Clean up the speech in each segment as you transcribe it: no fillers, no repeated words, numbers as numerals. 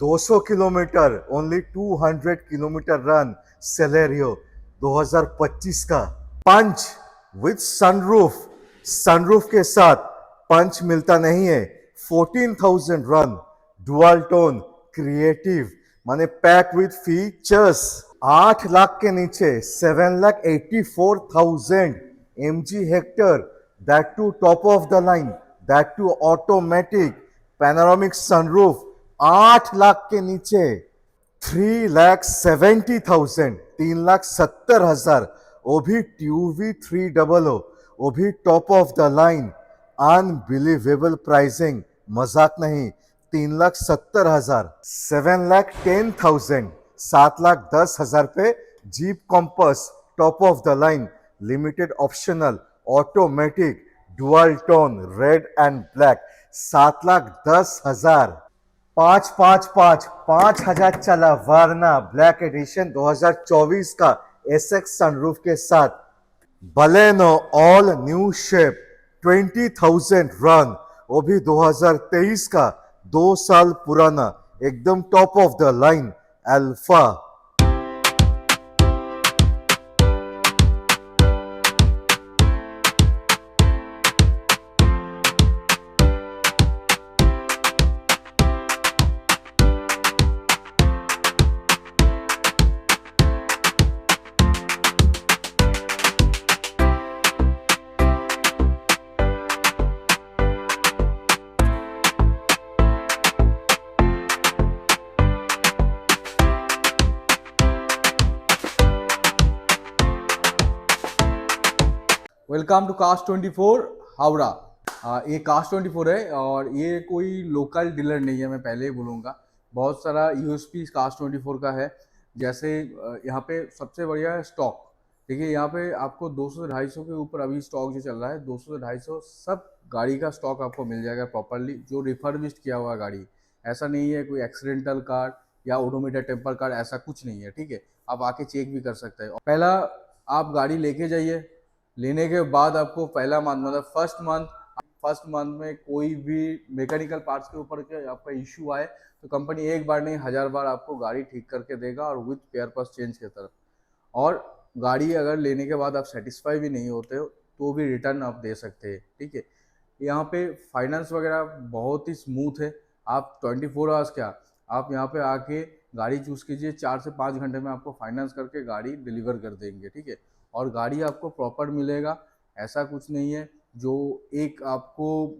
200 kilometre, only 200 kilometre run Celerio 2025 का। पंच with sunroof, sunroof के साथ पंच मिलता नहीं है। 14,000 रन डुअल टोन क्रिएटिव माने पैक विद फीचर्स। 8 लाख के नीचे 7,84,000 mg Hector, that too top of the line, that too automatic panoramic sunroof. 8 lakh के नीचे 3,70,000, 3,70,000, वो भी TUV300, वो भी top of the line. Unbelievable pricing, मजाक नहीं। 3,70,000, 7,10,000, 7,10,000 पे Jeep Compass top of the line, limited optional automatic dual tone red and black 7,10,000। 5,5,5,5,000 चला वारना ब्लैक एडिशन 2024 का एसएक्स सनरूफ के साथ। Baleno all new shape 20,000 run, वो भी 2023 का, 2 साल पुराना, एकदम top of the line alpha. Welcome to कास्ट 24 हावड़ा। ये कास्ट 24 है और ये कोई लोकल डीलर नहीं है, मैं पहले ही बोलूँगा। बहुत सारा यूएसपी कास्ट 24 का है। जैसे यहाँ पे सबसे बढ़िया है स्टॉक। देखिए यहाँ पे आपको 200 से 250 के ऊपर अभी स्टॉक जो चल रहा है, 200 से 250 सब गाड़ी का स्टॉक आपको मिल जाएगा प्रॉपरली, जो रिफर्बिश्ड किया हुआ गाड़ी। ऐसा नहीं है कोई एक्सीडेंटल कार या ओडोमीटर टेम्पर कार, ऐसा कुछ नहीं है। ठीक है, आप आके चेक भी कर सकते हैं। पहला आप गाड़ी लेके जाइए, लेने के बाद आपको पहला मंथ मतलब फर्स्ट मंथ में कोई भी मैकेनिकल पार्ट्स के ऊपर के आपका इश्यू आए तो कंपनी एक बार नहीं 1000 बार आपको गाड़ी ठीक करके देगा, और विथ पेयर पार्ट्स चेंज की तरफ। और गाड़ी अगर लेने के बाद आप सेटिस्फाई भी नहीं होते हो तो भी रिटर्न आप दे सकते हैं। ठीक है, यहाँ पे फाइनेंस वगैरह बहुत ही स्मूथ है। आप 24 आवर्स क्या, आप यहाँ पे आके गाड़ी चूज़ कीजिए, 4 से 5 घंटे में आपको फाइनेंस करके गाड़ी डिलीवर कर देंगे। ठीक है, और गाड़ी आपको प्रॉपर मिलेगा। ऐसा कुछ नहीं है जो एक आपको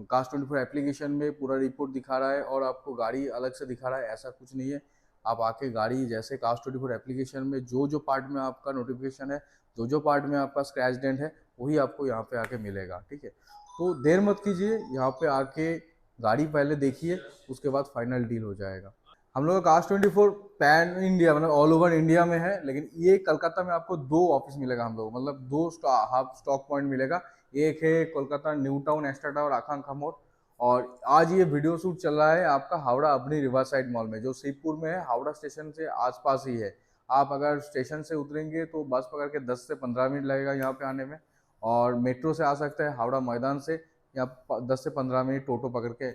कास्ट 24 एप्लीकेशन में पूरा रिपोर्ट दिखा रहा है और आपको गाड़ी अलग से दिखा रहा है, ऐसा कुछ नहीं है। आप आके गाड़ी जैसे कास्ट 24 एप्लीकेशन में जो जो पार्ट में आपका नोटिफिकेशन है, जो जो पार्ट में आपका स्क्रैच डेंट है, वही आपको यहाँ पे आके मिलेगा। ठीक है, तो देर मत कीजिए, यहाँ पे आके गाड़ी पहले देखिए, उसके बाद फाइनल डील हो जाएगा। हम लोग का कास्ट 24 पैन इंडिया मतलब ऑल ओवर इंडिया में है, लेकिन ये कलकत्ता में आपको 2 ऑफिस मिलेगा। हम लोग मतलब 2 हाफ स्टॉक पॉइंट मिलेगा। एक है कोलकाता न्यू टाउन एस्टा टावर आकांक्षा मोड़, और आज ये वीडियो शूट चल रहा है आपका हावड़ा अपनी रिवर साइड मॉल में, जो शिवपुर में है, हावड़ा स्टेशन से आसपास ही है। आप अगर स्टेशन से उतरेंगे तो बस पकड़ के 10 से 15 मिनट लगेगा यहाँ पे आने में, और मेट्रो से आ सकते हैं हावड़ा मैदान से, या 10 से 15 मिनट टोटो पकड़ के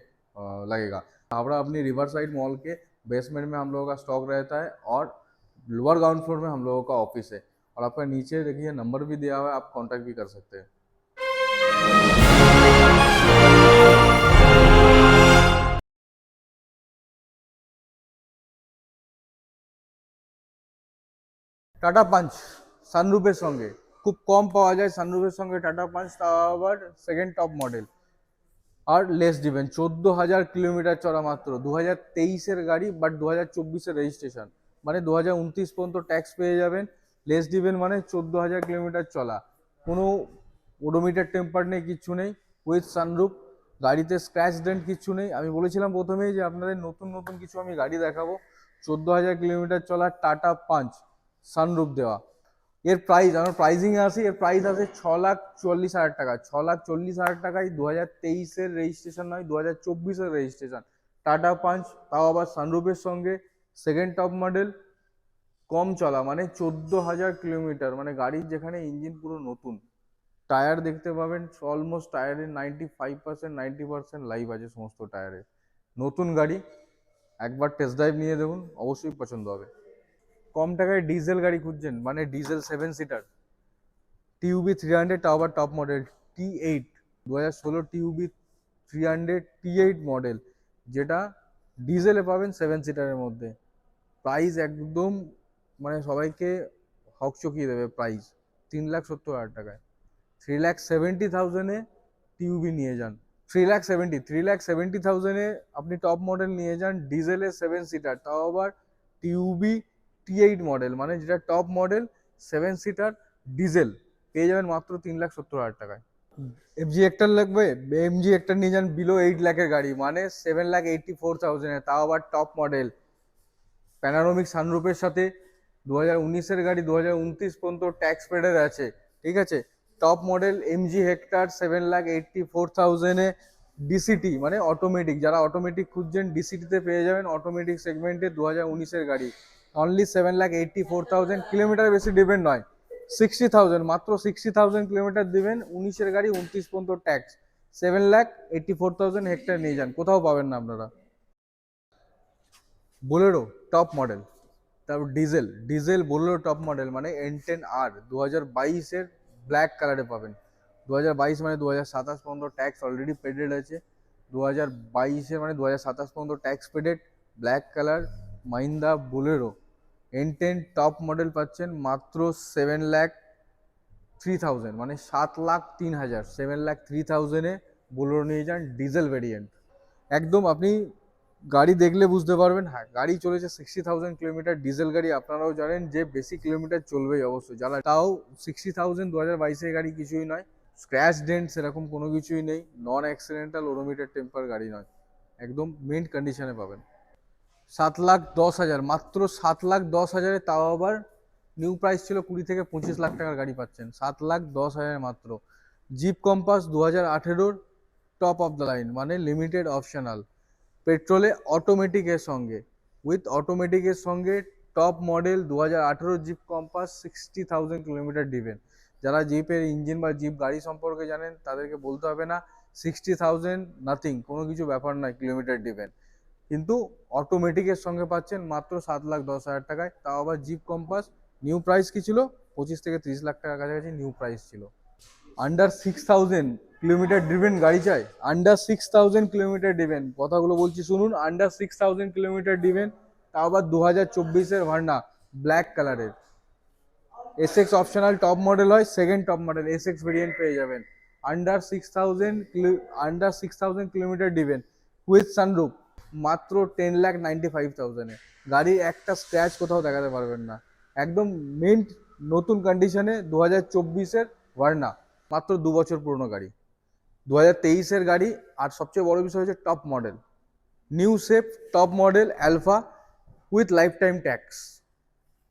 लगेगा। हावड़ा अपनी रिवर साइड मॉल के बेसमेंट में हम लोगों का स्टॉक रहता है, और लोअर ग्राउंड फ्लोर में हम लोगों का ऑफिस है। और आपका नीचे देखिए नंबर भी दिया हुआ है, आप कांटेक्ट भी कर सकते हैं। টাটা পাঞ্চ সানরুফের সঙ্গে খুব কম পাওয়া যায়। সানরুফের সঙ্গে টাটা পাঞ্চ, তাও আবার সেকেন্ড টপ মডেল আর লেস ডিভেন। 14,000 কিলোমিটার চলা মাত্র, 2023-এর গাড়ি, বাট 2024-এর রেজিস্ট্রেশন, মানে 2029 পর্যন্ত ট্যাক্স পেয়ে যাবেন। লেস ডিভেন মানে 14,000 কিলোমিটার চলা, কোনো ওডোমিটার টেম্পার নেই, কিচ্ছু নেই, উইথ সানরুফ। গাড়িতে স্ক্র্যাচ ডেন্ট কিচ্ছু নেই। আমি বলেছিলাম প্রথমেই যে আপনাদের নতুন নতুন কিছু আমি গাড়ি দেখাবো। 14,000 কিলোমিটার চলা টাটা পাঞ্চ, সানরুফ দেওয়া। এর প্রাইস, আমার প্রাইজিং আসি, এর প্রাইস আছে 6,40,000 টাকা। 6,40,000 টাকায় 2023-এর রেজিস্ট্রেশন নয়, 2024-এর রেজিস্ট্রেশন টাটা পাঞ্চ, তাও আবার সানরুফের সঙ্গে, সেকেন্ড টপ মডেল, কম চলা, মানে 14,000 কিলোমিটার, মানে গাড়ির যেখানে ইঞ্জিন পুরো নতুন। টায়ার দেখতে পাবেন অলমোস্ট টায়ারের 95%, 90% লাইভ আছে সমস্ত টায়ারে। নতুন গাড়ি একবার টেস্ট ড্রাইভ নিয়ে দেখুন, অবশ্যই পছন্দ হবে। কম টাকায় ডিজেল গাড়ি খুঁজছেন, মানে ডিজেল 7 সিটার, টিউবি 300, তাও আবার top model T8, 2016 টিউবি 300 T8 model, যেটা ডিজেলে পাবেন 7 সিটারের মধ্যে। প্রাইস একদম মানে সবাইকে হকচকিয়ে দেবে প্রাইস, 3,70,000 টাকায়। 3,70,000-এ টিউবি নিয়ে যান, 3,70,000-এ আপনি টপ মডেল নিয়ে যান ডিজেলে 7 সিটার, তাও আবার টিউবি T8 মডেল, মানে যেটা টপ মডেল 7 সিটার ডিজেল, পেয়ে যাবেন মাত্র 3,70,000 টাকায়। এমজি হেক্টর লাগবে, এমজি হেক্টর নিয়ে যান বিলো 8 লাখের গাড়ি, মানে 7,84,000-এ, তাও আবার টপ মডেল, প্যানারোমিক সানরুফের সাথে। 2019-এর গাড়ি, 2029 পর্যন্ত ট্যাক্স পেডের আছে, ঠিক আছে। টপ মডেল এমজি হেক্টর 7,84,000-এ, ডিসিটি মানে অটোমেটিক, যারা অটোমেটিক খুঁজছেন ডিসিটিতে পেয়ে যাবেন, অটোমেটিক সেগমেন্টে 2019-এর গাড়ি, অনলি 7,84,000, কিলোমিটার বেশি ডিপেন্ড নয়, 60,000, মাত্র 60,000 কিলোমিটার দিবেন, 19-এর গাড়ি, 29 পর্যন্ত ট্যাক্স, 7,84,000 হেক্টর নিয়ে যান, কোথাও পাবেন না আপনারা। বোলেরো টপ মডেল, তারপর ডিজেল, বোলেরো টপ মডেল, মানে N10R 2022-এর ব্ল্যাক কালারে পাবেন। 2022 মানে 2027 পর্যন্ত ট্যাক্স অলরেডি পেডেড আছে, 2022-এর মানে 2027 পর্যন্ত tax paid, black colour Mahindra Bolero N10 top model পাচ্ছেন মাত্র 7,03,000, মানে 7,03,000, 7,03,000-এ বোলেরো নিয়ে যান ডিজেল ভেরিয়েন্ট। একদম আপনি গাড়ি দেখলে বুঝতে পারবেন, হ্যাঁ গাড়ি চলেছে 60,000 কিলোমিটার, ডিজেল গাড়ি আপনারাও জানেন যে বেশি কিলোমিটার চলবেই অবশ্যই, যারা তাও 60,000 2022-এর গাড়ি কিছুই নয়, স্ক্র্যাচ ডেন্ট সেরকম কোনো কিছুই নেই, নন অ্যাক্সিডেন্টাল ওডোমিটার টেম্পার গাড়ি নয়, একদম মেন্ট কন্ডিশনে পাবেন। 7,10,000, মাত্র 7,10,000-এ, তাও আবার নিউ প্রাইস ছিল 20 থেকে 25 লাখ টাকার গাড়ি পাচ্ছেন 7,10,000 মাত্র। জিপ কম্পাস 2018-র টপ অফ দ্য লাইন, মানে লিমিটেড অপশনাল, পেট্রোলে অটোমেটিকের সঙ্গে, উইথ অটোমেটিকের সঙ্গে, top model 2018 Jeep Compass, 60,000 kilometre driven. যারা জিপের ইঞ্জিন বা জিপ গাড়ি সম্পর্কে জানেন তাদেরকে বলতে হবে না, 60,000 নাথিং, কোনো কিছু ব্যাপার নয় কিলোমিটার ডিভেন, কিন্তু অটোমেটিকের সঙ্গে পাচ্ছেন মাত্র 7,10,000 টাকায়, তাও আবার জিপ কম্পাস। নিউ প্রাইস কি ছিল? 25 থেকে 30 লাখ টাকার কাছাকাছি নিউ প্রাইস ছিল। আন্ডার 6,000 কিলোমিটার ড্রিভেন গাড়ি চাই, আন্ডার 6,000 কিলোমিটার ড্রিভেন, কথাগুলো বলছি শুনুন, আন্ডার 6,000 কিলোমিটার ড্রিভেন, তাও আবার 2024-এর ভার্না, ব্ল্যাক কালারের, এসএক্স অপশনাল টপ মডেল হয়, second top model Essex variant পেয়ে যাবেন, under 6,000 kilometre driven with sunroof, মাত্র 10,95,000-এ। গাড়ির একটা স্ক্র্যাচ কোথাও দেখাতে পারবেন না, একদম মেন্ট নতুন কন্ডিশনে, 2024-এর ভার্না, মাত্র 2 বছর পুরনো গাড়ি, 2023-এর গাড়ি। আর সবচেয়ে বড় বিষয় হচ্ছে top model, new shape top model alpha with life time tax,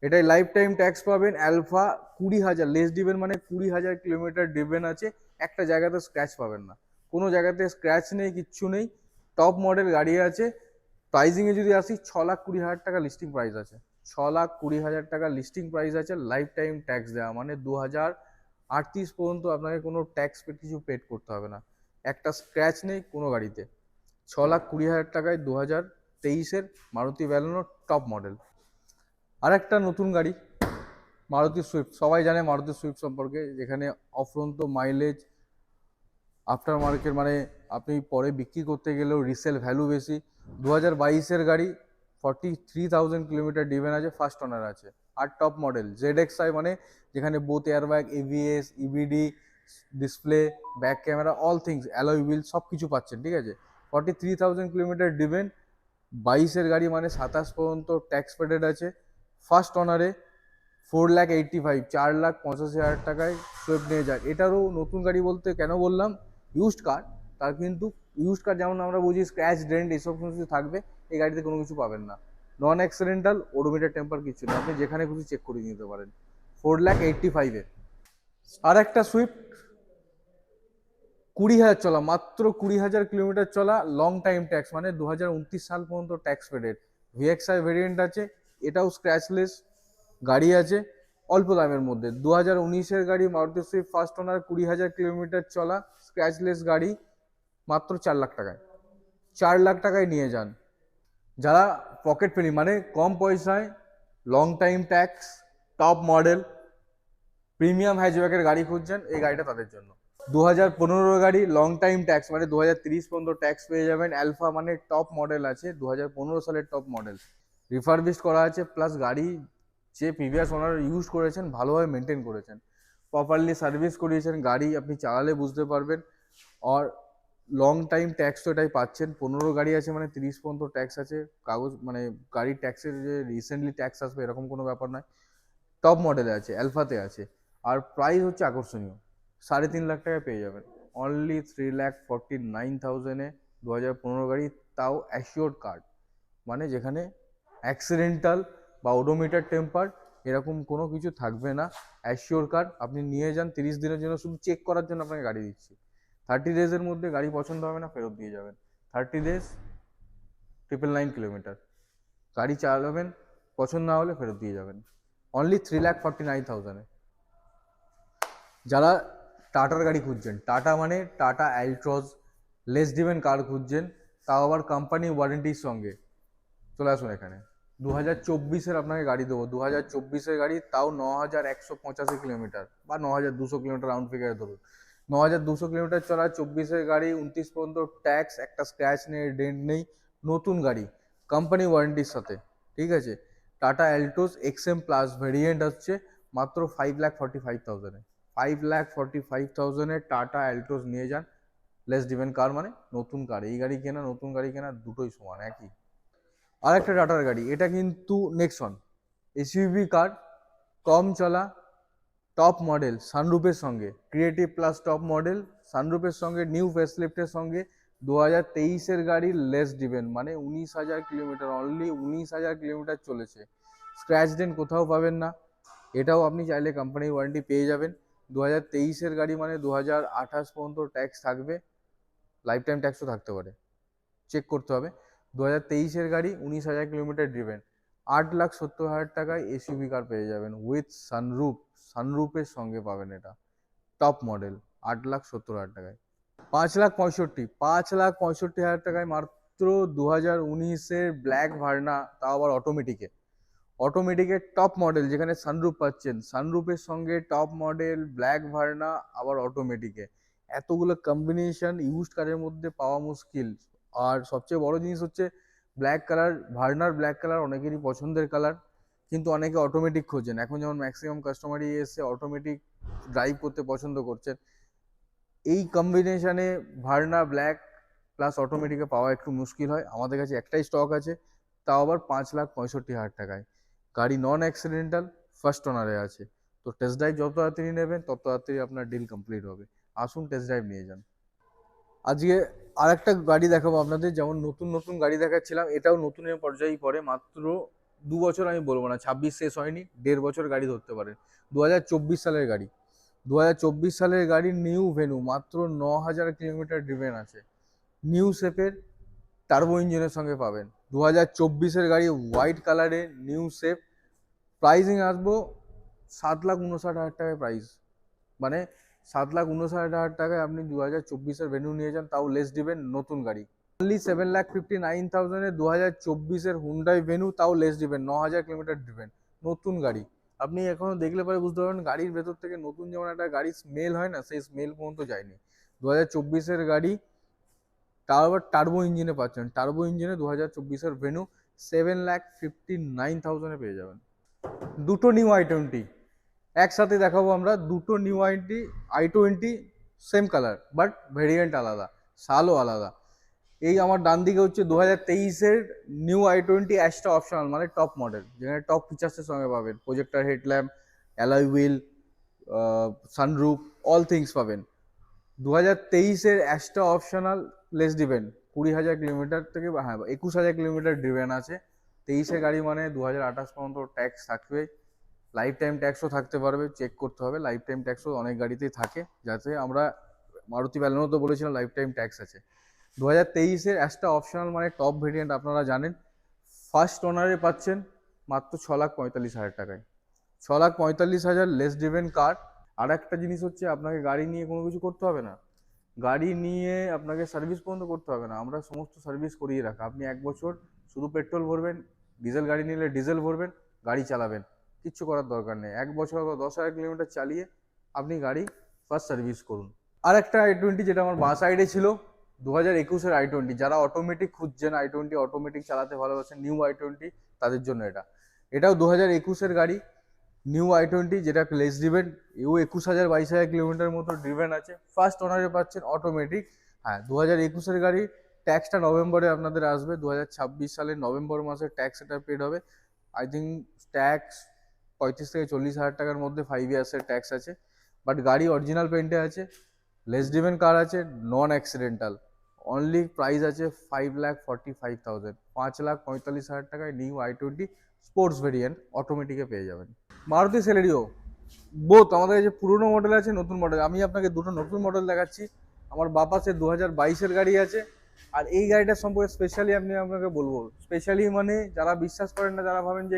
এটাই লাইফ টাইম ট্যাক্স পাবেন। অ্যালফা 20,000 লেস ডিভেন, মানে 20,000 কিলোমিটার ডিভেন আছে, একটা জায়গাতে স্ক্র্যাচ পাবেন না, কোনো জায়গাতে স্ক্র্যাচ নেই, কিচ্ছু নেই, টপ মডেল গাড়ি আছে। প্রাইজিংয়ে যদি আসি, 6,20,000 টাকা লিস্টিং প্রাইস আছে, 6,20,000 টাকা লিস্টিং প্রাইস আছে, লাইফ টাইম ট্যাক্স দেওয়া, মানে 2038 পর্যন্ত আপনাকে কোনো ট্যাক্স কিছু পেড করতে হবে না, একটা স্ক্র্যাচ নেই কোনো গাড়িতে। 6,20,000 টাকায় 2023-এর মারুতি ব্যালেনো টপ মডেল। আর একটা নতুন গাড়ি মারুতি সুইফট, সবাই জানে মারুতি সুইফট সম্পর্কে, যেখানে অফরন্ত মাইলেজ, আফটার মার্কেট, মানে আপনি পরে বিক্রি করতে গেলেও রিসেল ভ্যালু বেশি। 2022-এর গাড়ি, 43,000 কিলোমিটার ডিভেন আছে, ফার্স্ট ওনার আছে। আর টপ মডেল ZXi, মানে যেখানে both airbag, ABS, EBD, display, back camera, all things, alloy wheel, সব কিছু পাচ্ছেন, ঠিক আছে। 43,000 কিলোমিটার ডিভেন, 22-এর গাড়ি, মানে 27 পর্যন্ত ট্যাক্স পেডেড আছে, ফার্স্ট ওনারে, 4,85,000, 4,85,000 টাকায় সুইফট নিয়ে যায়। এটারও নতুন গাড়ি বলতে কেন বললাম, ইউজড কার, তার কিন্তু ইউজড কার যেমন আমরা বুঝি স্ক্র্যাচ ডেন্ট এইসব কিছু থাকবে, এই গাড়িতে কোনো কিছু পাবেন না, নন অ্যাক্সিডেন্টাল, ওডোমিটার টেম্পার কিছু না, আপনি যেখানে খুশি চেক করে নিতে পারেন। 4,85,000-এ আর একটা সুইফট, 20,000 চলা, মাত্র 20,000 কিলোমিটার চলা, লং টাইম ট্যাক্স, মানে 2029 সাল পর্যন্ত ট্যাক্স পেডেড, ভিএক্সআই ভেরিয়েন্ট আছে, এটাও স্ক্র্যাচলেস গাড়ি আছে, অল্প দামের মধ্যে। 2019-এর গাড়ি, Maruti Swift first owner, 20,000 kilometre চলা, স্ক্র্যাচলেস গাড়ি, মাত্র 4 লাখ টাকায়, 4 লাখ টাকায় নিয়ে যান। যারা পকেট ফ্রেন্ডলি মানে কম পয়সায় long time tax top model premium হ্যাচব্যাকের গাড়ি খুঁজছেন, এই গাড়িটা তাদের জন্য। 2015 গাড়ি, লং টাইম ট্যাক্স মানে 2030 পর্যন্ত ট্যাক্স পেয়ে যাবেন। অ্যালফা মানে টপ মডেল আছে, 2015 সালের টপ মডেল, রিফারবিশড করা আছে, প্লাস গাড়ি যে প্রিভিয়াস ওনার ইউজ করেছেন ভালোভাবে মেনটেন করেছেন, প্রপারলি সার্ভিস করিয়েছেন। গাড়ি আপনি চালালে বুঝতে পারবেন। আর লং টাইম ট্যাক্স তো এটাই পাচ্ছেন, 15 গাড়ি আছে মানে 30 পর্যন্ত ট্যাক্স আছে। কাগজ মানে গাড়ির ট্যাক্সের যে রিসেন্টলি ট্যাক্স আসবে এরকম কোনো ব্যাপার নয়। টপ মডেলে আছে, অ্যালফাতে আছে। আর প্রাইস হচ্ছে আকর্ষণীয়, 3.5 লাখ টাকায় পেয়ে যাবেন। অনলি 3,49,000-এ 2015 গাড়ি, তাও অ্যাসিওর্ড কার্ড, মানে যেখানে অ্যাক্সিডেন্টাল বা ওডোমিটার টেম্পার এরকম কোনো কিছু থাকবে না। অ্যাসিওর কার্ড আপনি নিয়ে যান 30 দিনের জন্য, শুধু চেক করার জন্য আপনাকে গাড়ি দিচ্ছি। 30 ডেজের মধ্যে গাড়ি পছন্দ হবে না, ফেরত দিয়ে যাবেন। 30 ডেজ 999 কিলোমিটার গাড়ি চালাবেন, পছন্দ না হলে ফেরত দিয়ে যাবেন। অনলি 3,49,000-এ। যারা টাটার গাড়ি খুঁজছেন, টাটা মানে টাটা অ্যালট্রস লেস ডিভেন কার খুঁজছেন, তাও আবার কোম্পানি ওয়ারেন্টির সঙ্গে, চলে আসুন এখানে। 2024-এর আপনাকে গাড়ি দেবো, 2024-এর গাড়ি, তাও 9,185 কিলোমিটার বা 9,200 কিলোমিটার রাউন্ড ফিগারে ধরুন। 9,200 কিলোমিটার চলা 24-এর গাড়ি, 29 পর্যন্ত ট্যাক্স, একটা স্ক্র্যাচ নেই, ডেন্ট নেই, নতুন গাড়ি কোম্পানি ওয়ারেন্টির সাথে, ঠিক আছে। টাটা অ্যালটোস এক্সএম প্লাস ভেরিয়েন্ট হচ্ছে মাত্র 5,45,000-এ। 5,45,000-এ টাটা অ্যালটোস নিয়ে যান, লেস ডিভেন কার মানে নতুন কার। এই গাড়ি কেনা নতুন গাড়ি কেনা দুটোই সমান, একই। আর একটা টাটার গাড়ি, এটা কিন্তু নেক্সন এসইউভি কার, কম চলা, টপ মডেল, সানরুফের সঙ্গে, ক্রিয়েটিভ প্লাস টপ মডেল, সানরুফের সঙ্গে, নিউ ফেসলিফটের সঙ্গে। 2023-এর গাড়ি, লেস ডিভেন মানে 19,000 কিলোমিটার, অনলি 19,000 কিলোমিটার চলেছে। স্ক্র্যাচ ডেন্ট কোথাও পাবেন না, এটাও আপনি চাইলে কোম্পানির ওয়ারেন্টি পেয়ে যাবেন। 2023-এর গাড়ি মানে 2028 পর্যন্ত ট্যাক্স থাকবে, লাইফ টাইম ট্যাক্সও থাকতে পারে, চেক করতে হবে। 2023-এর গাড়ি, 19,000 কিলোমিটার ড্রিভেন, 8,70,000 টাকায় এসইউভি কার পেয়ে যাবেন উইথ সানরুফ, সানরুফের সঙ্গে পাবেন এটা, টপ মডেল, 8,70,000 টাকায়। 5,65,000 টাকায় মাত্র 2019-এর ব্ল্যাক ভার্না, তাও আবার অটোমেটিকের টপ মডেল, যেখানে সানরুফ পাচ্ছেন, সানরুফের সঙ্গে টপ মডেল ব্ল্যাক ভার্না আবার অটোমেটিকে। এতগুলো কম্বিনেশন ইউজড কারের মধ্যে পাওয়া মুশকিল। আর সবচেয়ে বড় জিনিস হচ্ছে black colour, Verner black colour অনেকেরই পছন্দের কালার, কিন্তু অনেকে অটোমেটিক খোঁজেন। এখন যেমন ম্যাক্সিমাম কাস্টমারই এসে অটোমেটিক ড্রাইভ করতে পছন্দ করছেন। এই কম্বিনেশনে ভার্না ব্ল্যাক প্লাস অটোমেটিকে পাওয়া একটু মুশকিল হয়। আমাদের কাছে একটাই স্টক আছে, তাও আবার 5,65,000 টাকায়। গাড়ি নন অ্যাক্সিডেন্টাল, ফার্স্ট ওনারে আছে। তো টেস্ট ড্রাইভ যত তাড়াতাড়ি নেবেন তত তাড়াতাড়ি আপনার ডিল কমপ্লিট হবে। আসুন টেস্ট ড্রাইভ নিয়ে যান। আজকে আর একটা গাড়ি দেখাবো আপনাদের, যেমন নতুন নতুন গাড়ি দেখাচ্ছিলাম, এটাও নতুনের পর্যায়েই পড়ে। মাত্র 2 বছর আমি বলবো না, 26 শেষ হয়নি, 1.5 বছর গাড়ি ধরতে পারেন। 2024 সালের গাড়ি, 2024 সালের গাড়ি, নিউ ভেনু, মাত্র 9,000 কিলোমিটার ড্রিভেন আছে, নিউ শেপের টার্বো ইঞ্জিনের সঙ্গে পাবেন। 2024-এর গাড়ি, হোয়াইট কালারে, নিউ শেপ, প্রাইসিং আসবো 7,59,000 টাকায় প্রাইস, মানে 7,59,000 টাকায় আপনি 2024-এর ভেনু নিয়ে যান, তাও লেস দিবেন, নতুন গাড়ি। অনলি 7,59,000-এ 2024-এর হুন্ডাই ভেনু, তাও লেস দিবেন, 9,000 কিলোমিটার ড্রিভেন, নতুন গাড়ি। আপনি এখনো দেখলে পরে বুঝতে পারবেন গাড়ির ভেতর থেকে নতুন যেমন একটা গাড়ির স্মেল হয় না, সেই স্মেল পর্যন্ত যায়নি। 2024-এর গাড়ি, তাও আবার টার্বো ইঞ্জিনে পাচ্ছেন, টার্বো ইঞ্জিনে 2024-এর ভেনু 7,59,000-এ পেয়ে যাবেন। দুটো নিউ i20 একসাথে দেখাবো আমরা, দুটো new i20 same colour but variant আলাদা, সালও আলাদা। এই আমার ডান দিকে হচ্ছে 2023-এর নিউ i20 অ্যাশটা অপশনাল মানে টপ মডেল, যেখানে টপ ফিচার্সের সঙ্গে পাবেন projector headlamp, alloy wheel, sunroof, all things পাবেন। 2023-এর অ্যাশটা অপশনাল, লেস ডিভেন, 20,000 কিলোমিটার থেকে, হ্যাঁ 21,000 কিলোমিটার ড্রিভেন আছে। 23-এর গাড়ি মানে 2028 পর্যন্ত ট্যাক্স থাকবে, লাইফ টাইম ট্যাক্সও থাকতে পারবে, চেক করতে হবে। লাইফ টাইম ট্যাক্সও অনেক গাড়িতেই থাকে, যাতে আমরা মারুতি ব্যালেনো তো বলেছিলাম লাইফ টাইম ট্যাক্স আছে। 2023-এর অ্যাশটা অপশনাল মানে টপ ভেরিয়েন্ট, আপনারা জানেন। ফার্স্ট ওনারে পাচ্ছেন মাত্র 6,45,000 টাকায়, 6,45,000 লেস ডিভেন কার। আর একটা জিনিস হচ্ছে, আপনাকে গাড়ি নিয়ে কোনো কিছু করতে হবে না, গাড়ি নিয়ে আপনাকে সার্ভিস পর্যন্ত করতে হবে না, আমরা সমস্ত সার্ভিস করিয়ে রাখা। আপনি 1 বছর শুধু পেট্রোল ভরবেন, ডিজেল গাড়ি নিলে ডিজেল ভরবেন, গাড়ি চালাবেন, কিচ্ছু করার দরকার নেই। 1 বছর বা 10,000 কিলোমিটার চালিয়ে আপনি গাড়ি ফার্স্ট সার্ভিস করুন। আর একটা i20 যেটা আমার বাঁ সাইডে ছিল, 2021-এর i20, যারা অটোমেটিক খুঁজছেন, i20 অটোমেটিক চালাতে ভালোবাসেন, নিউ i20 তাদের জন্য এটাও 2021-এর গাড়ি, নিউ i20, যেটা লেস ড্রিভেন, এও 21,000-22,000 কিলোমিটার মতো ড্রিভেন আছে। ফার্স্ট ওনারে পাচ্ছেন অটোমেটিক। হ্যাঁ, 2021-এর গাড়ি, ট্যাক্সটা নভেম্বরে আপনাদের আসবে, 2026 সালের নভেম্বর মাসে ট্যাক্স এটা পেড হবে। আই থিঙ্ক ট্যাক্স 35,000-40,000 টাকার মধ্যে 5 ইয়ার্সের ট্যাক্স আছে। বাট গাড়ি অরিজিনাল পেন্টে আছে, লেস ড্রিভেন কার আছে, নন অ্যাক্সিডেন্টাল। অনলি প্রাইস আছে 5,45,000, 5,45,000 টাকায় নিউ i20 স্পোর্টস ভেরিয়েন্ট অটোমেটিকে পেয়ে যাবেন। মারুতি সেলেরিও বোথ আমাদের কাছে পুরনো মডেল আছে, নতুন মডেল। আমি আপনাকে দুটো নতুন মডেল দেখাচ্ছি। আমার বাপাসের 2022-এর গাড়ি আছে। আর এই গাড়িটার সম্পর্কে স্পেশালি আপনাকে বলবো, স্পেশালি মানে যারা বিশ্বাস করেন না, যারা ভাবেন যে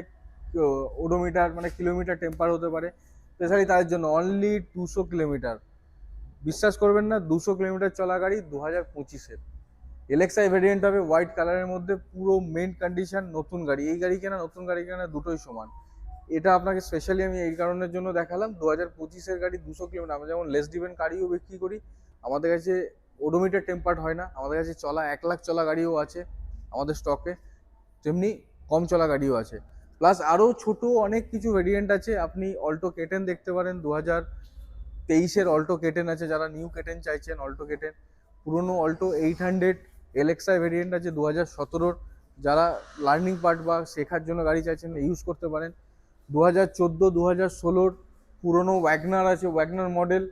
ওডোমিটার মানে কিলোমিটার টেম্পার হতে পারে, স্পেশালি তাদের জন্য অনলি 200 কিলোমিটার, বিশ্বাস করবেন না, 200 কিলোমিটার চলা গাড়ি, 2025-এর এলএক্সআই ভেরিয়েন্ট হবে, হোয়াইট কালারের মধ্যে, পুরো মেন কন্ডিশন, নতুন গাড়ি। এই গাড়ি কেনা নতুন গাড়ি কেনা দুটোই সমান। এটা আপনাকে স্পেশালি আমি এই কারণের জন্য দেখালাম, 2025-এর গাড়ি 200 কিলোমিটার। আমরা যেমন লেস ড্রিভেন গাড়িও বিক্রি করি, আমাদের কাছে ওডোমিটার টেম্পার্ড হয় না, আমাদের কাছে চলা 1 লাখ চলা গাড়িও আছে আমাদের স্টকে, তেমনি কম চলা গাড়িও আছে। প্লাস আরও ছোট অনেক কিছু ভেরিয়েন্ট আছে। আপনি অল্টো কেটেন দেখতে পারেন, 2023-এর অল্টো কেটেন আছে, যারা নিউ কেটেন চাইছেন, অল্টো কেটেন। পুরনো অল্টো 800 এলএক্সআই ভেরিয়েন্ট আছে 2017-র, যারা লার্নিং পার্ট বা শেখার জন্য গাড়ি চাইছেন ইউজ করতে পারেন। 2014-2016-র পুরনো ওয়াগনার আছে, ওয়াগনার মডেল।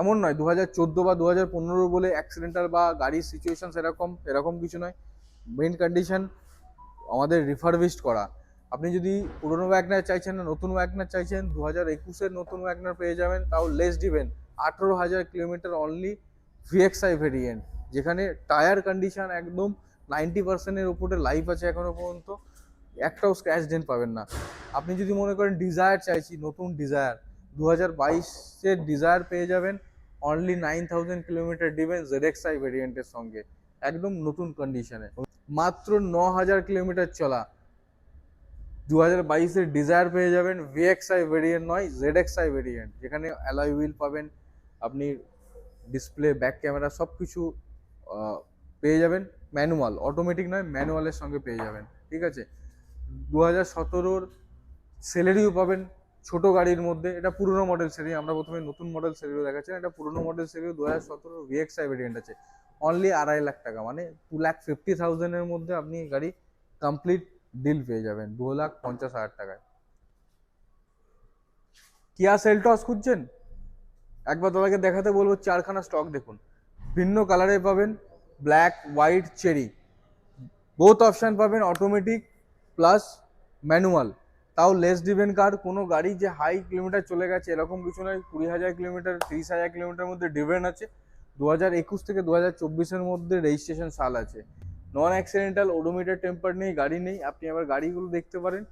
এমন নয় 2014 বা 2015 বলে অ্যাক্সিডেন্টাল বা গাড়ির সিচুয়েশন এরকম কিছু নয়। মেন কন্ডিশন আমাদের রিফারবিশড করা। আপনি যদি পুরনো ওয়াগনার চাইছেন না নতুন ওয়াগনার চাইছেন, 2021-এর নতুন ওয়াগনার পেয়ে যাবেন, তাও less driven, 18,000 kilometre, only VXI variant, যেখানে টায়ার কন্ডিশন একদম 90%-এর উপরে লাইফ আছে এখনো পর্যন্ত, একটাও স্ক্র্যাচ ডেন্ট পাবেন না। আপনি যদি মনে করেন ডিজায়ার চাইছি, নতুন ডিজায়ার, 2022-এর ডিজায়ার পেয়ে যাবেন, অনলি 9,000 কিলোমিটার ড্রিভেন জেডএক্সআই ভেরিয়েন্টের সঙ্গে, একদম নতুন কন্ডিশনে, মাত্র 9,000 কিলোমিটার চলা। 2022-এর ডিজায়ার পেয়ে যাবেন, ভিএক্সআই ভেরিয়েন্ট নয়, জেডএক্সআই ভেরিয়েন্ট, যেখানে অ্যালয় হুইল পাবেন, আপনি ডিসপ্লে, ব্যাক ক্যামেরা সব কিছু পেয়ে যাবেন। ম্যানুয়াল, অটোমেটিক নয়, ম্যানুয়ালের সঙ্গে পেয়ে যাবেন, ঠিক আছে। 2017-র সেলেরিও পাবেন ছোট গাড়ির মধ্যে, এটা পুরনো মডেল সেলেরি। আমরা প্রথমে নতুন মডেল সেলেরিও দেখাচ্ছি, এটা পুরনো মডেল সেলেরিও 2017 ভিএক্সআই ভেরিয়েন্ট আছে, অনলি 2.5 লাখ টাকা, মানে 2,50,000-এর মধ্যে আপনি এই গাড়ি কমপ্লিট ডিল পেয়ে যাবেন 2,50,000 টাকায়। কিয়া সেলটস খুঁজছেন? একবার তোমাকে দেখাতে বলবো, 4খানা স্টক দেখুন, ভিন্ন কালারে পাবেন, black, white, cherry, both option পাবেন, অটোমেটিক প্লাস ম্যানুয়াল, তাও লেস ড্রিভেন কার। কোনো গাড়ি যে হাই কিলোমিটার চলে গেছে এরকম কিছু নয়, 20,000 কিলোমিটার, 30,000 কিলোমিটার মধ্যে ড্রিভেন আছে। 2021 থেকে 2024-এর মধ্যে রেজিস্ট্রেশন সাল আছে, নন অ্যাক্সিডেন্টাল, ওডোমিটার টেম্পার নেই, গাড়ি নেই। আপনি আবার গাড়িগুলো দেখতে পারেন,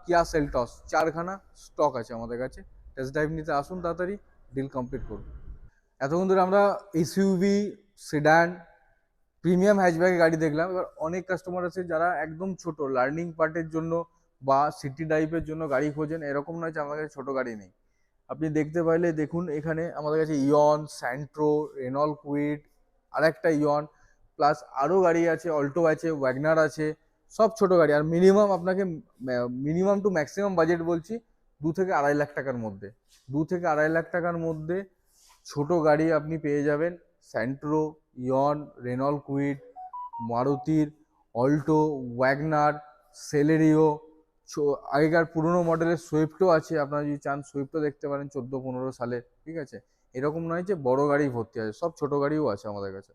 কিয়া সেলটস 4খানা স্টক আছে আমাদের কাছে। টেস্ট ড্রাইভ নিতে আসুন, তাড়াতাড়ি ডিল কমপ্লিট করুন। এতক্ষণ ধরে আমরা এসইউভি, সেডান, প্রিমিয়াম হ্যাচব্যাকের গাড়ি দেখলাম। এবার অনেক কাস্টমার আছে যারা একদম ছোট লার্নিং পার্টের জন্য বা সিটি ড্রাইভের জন্য গাড়ি খোঁজেন। এরকম নয় যে আমাদের কাছে ছোট গাড়ি নেই, আপনি দেখতে পাইলে দেখুন, এখানে আমাদের কাছে ইয়ন, স্যান্ট্রো, রেনল্ট কুইড, আরেকটা ইয়ন, প্লাস আরও গাড়ি আছে, অল্টো আছে, ওয়াগনার আছে, সব ছোট গাড়ি। আর মিনিমাম আপনাকে, মিনিমাম টু ম্যাক্সিমাম বাজেট বলছি 2 থেকে 2.5 লাখ টাকার মধ্যে, 2 থেকে 2.5 লাখ টাকার মধ্যে ছোট গাড়ি আপনি পেয়ে যাবেন। স্যান্ট্রো, ইয়ন, রেনল্ট কুইড, মারুতির, অল্টো, ওয়াগনার, সেলেরিও, আগেকার পুরনো মডেলের সুইফটও আছে, আপনারা যদি চান সুইফটও দেখতে পারেন 14-15 সালে, ঠিক আছে। এরকম নয় যে বড় গাড়ি ভর্তি আছে, সব ছোট গাড়িও আছে আমাদের কাছে।